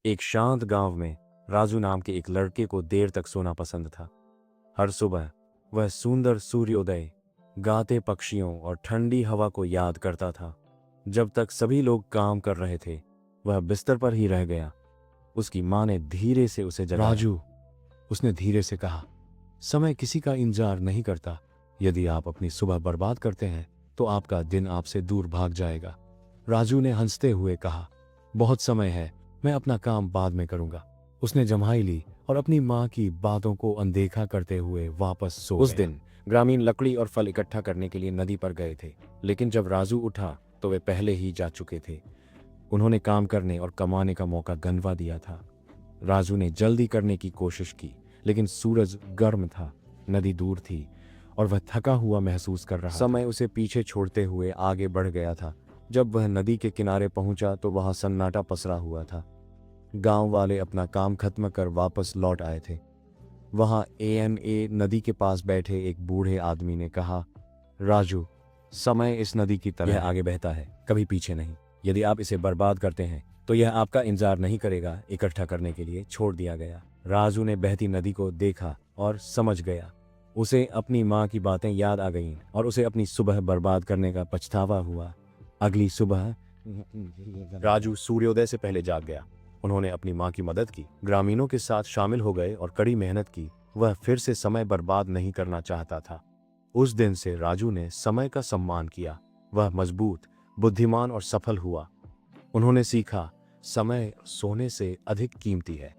एक शांत गांव में राजू नाम के एक लड़के को देर तक सोना पसंद था। हर सुबह वह सुंदर सूर्योदय, गाते पक्षियों और ठंडी हवा को याद करता था। जब तक सभी लोग काम कर रहे थे, वह बिस्तर पर ही रह गया। उसकी माँ ने धीरे से उसे जगाया। राजू, उसने धीरे से कहा, समय किसी का इंतजार नहीं करता। यदि आप अपनी सुबह बर्बाद करते हैं तो आपका दिन आपसे दूर भाग जाएगा। राजू ने हंसते हुए कहा, बहुत समय है, मैं अपना काम बाद में करूंगा। उसने जम्हाई ली और अपनी माँ की बातों को अनदेखा करते हुए वापस सो उस गया। दिन ग्रामीण लकड़ी और फल इकट्ठा करने के लिए नदी पर गए थे, लेकिन जब राजू उठा तो वे पहले ही जा चुके थे। उन्होंने काम करने और कमाने का मौका गंवा दिया था। राजू ने जल्दी करने की कोशिश की, लेकिन सूरज गर्म था, नदी दूर थी और वह थका हुआ महसूस कर रहा था। समय उसे पीछे छोड़ते हुए आगे बढ़ गया था। जब वह नदी के किनारे पहुंचा तो वहां सन्नाटा पसरा हुआ था। गांव वाले अपना काम खत्म कर वापस लौट आए थे। वहां एएनए नदी के पास बैठे एक बूढ़े आदमी ने कहा, राजू, समय इस नदी की तरह आगे बहता है, कभी पीछे नहीं। यदि आप इसे बर्बाद करते हैं तो यह आपका इंतजार नहीं करेगा। इकट्ठा करने के लिए छोड़ दिया गया। राजू ने बहती नदी को देखा और समझ गया। उसे अपनी माँ की बातें याद आ गईं और उसे अपनी सुबह बर्बाद करने का पछतावा हुआ। अगली सुबह राजू सूर्योदय से पहले जाग गया। उन्होंने अपनी माँ की मदद की, ग्रामीणों के साथ शामिल हो गए और कड़ी मेहनत की। वह फिर से समय बर्बाद नहीं करना चाहता था। उस दिन से राजू ने समय का सम्मान किया। वह मजबूत, बुद्धिमान और सफल हुआ। उन्होंने सीखा, समय सोने से अधिक कीमती है।